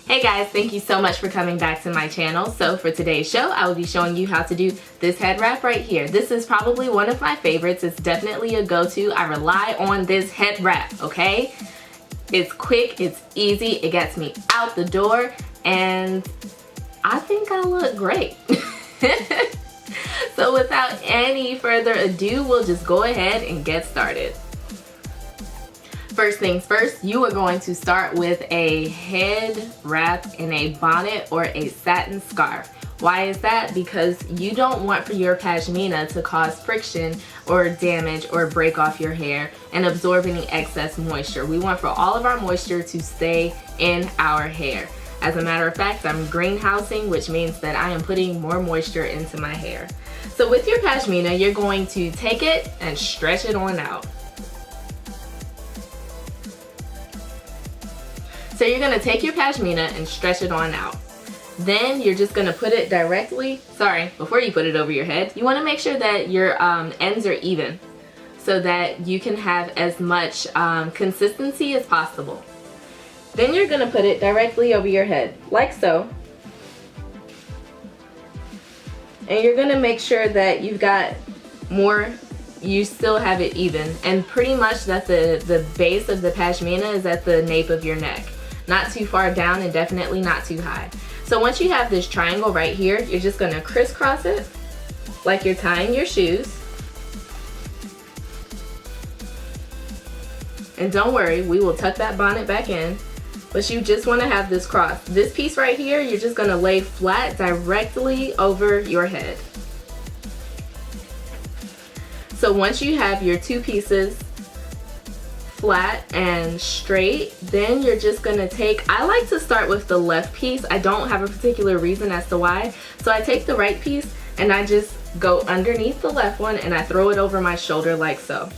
Hey guys, thank you so much for coming back to my channel. So for today's show, I will be showing you how to do this head wrap right here. This is probably one of my favorites. It's definitely a go-to. I rely on this head wrap, okay? It's quick, it's easy, it gets me out the door, and I think I look great. So without any further ado, we'll just go ahead and get started. First things first, you are going to start with a head wrap in a bonnet or a satin scarf. Why is that? Because you don't want for your pashmina to cause friction or damage or break off your hair and absorb any excess moisture. We want for all of our moisture to stay in our hair. As a matter of fact, I'm greenhousing, which means that I am putting more moisture into my hair. So with your pashmina, you're going to take it and stretch it on out. So you're gonna take your pashmina and stretch it on out. Then you're just gonna put it directly, before you put it over your head, you wanna make sure that your ends are even so that you can have as much consistency as possible. Then you're gonna put it directly over your head, like so. And you're gonna make sure that you've got you still have it even, and pretty much that the base of the pashmina is at the nape of your neck. Not too far down and definitely not too high. So once you have this triangle right here, you're just gonna crisscross it like you're tying your shoes. And don't worry, we will tuck that bonnet back in, but you just wanna have this cross. This piece right here, you're just gonna lay flat directly over your head. So once you have your two pieces flat and straight, then you're just gonna take, I like to start with the left piece. I don't have a particular reason as to why. So I take the right piece and I just go underneath the left one and I throw it over my shoulder like so.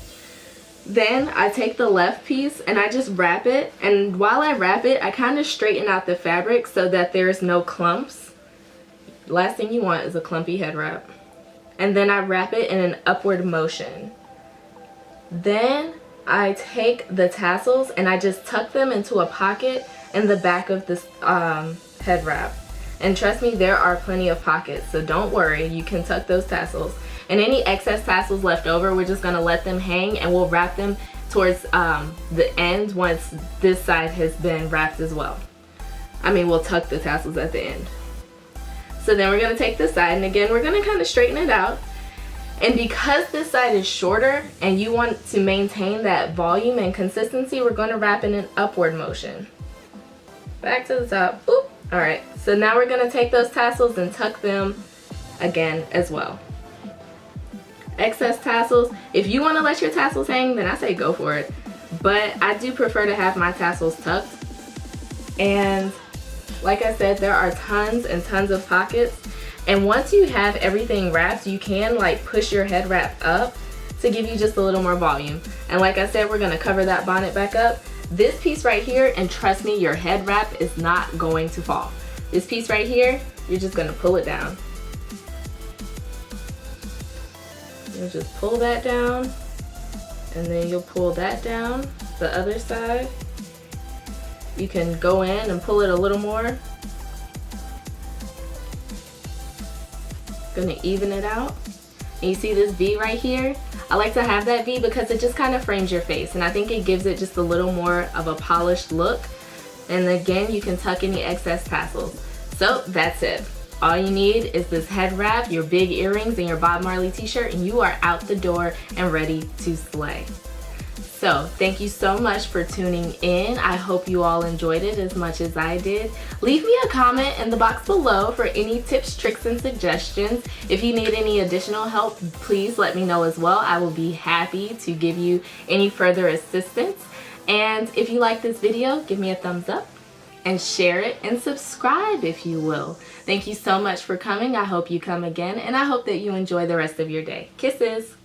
Then I take the left piece and I just wrap it, and while I wrap it, I kind of straighten out the fabric so that there's no clumps. Last thing you want is a clumpy head wrap. And then I wrap it in an upward motion. Then I take the tassels and I just tuck them into a pocket in the back of this head wrap. And trust me, there are plenty of pockets, so don't worry, you can tuck those tassels. And any excess tassels left over, we're just gonna let them hang, and we'll wrap them towards the end once this side has been wrapped as well. We'll tuck the tassels at the end. So then we're gonna take this side, and again, we're gonna kind of straighten it out. And because this side is shorter and you want to maintain that volume and consistency, we're going to wrap in an upward motion. Back to the top. Oop. All right, so now we're going to take those tassels and tuck them again as well. Excess tassels, if you want to let your tassels hang, then I say go for it. But I do prefer to have my tassels tucked. And like I said, there are tons and tons of pockets. And once you have everything wrapped, you can like push your head wrap up to give you just a little more volume. And like I said, we're gonna cover that bonnet back up. This piece right here, and trust me, your head wrap is not going to fall. This piece right here, you're just gonna pull it down. You'll just pull that down, and then you'll pull that down the other side. You can go in and pull it a little more. Gonna even it out. And you see this V right here? I like to have that V because it just kind of frames your face, and I think it gives it just a little more of a polished look. And again, you can tuck any excess tassels. So that's it. All you need is this head wrap, your big earrings, and your Bob Marley t-shirt, and you are out the door and ready to slay. So thank you so much for tuning in. I hope you all enjoyed it as much as I did. Leave me a comment in the box below for any tips, tricks, and suggestions. If you need any additional help, please let me know as well. I will be happy to give you any further assistance. And if you like this video, give me a thumbs up and share it and subscribe if you will. Thank you so much for coming. I hope you come again, and I hope that you enjoy the rest of your day. Kisses.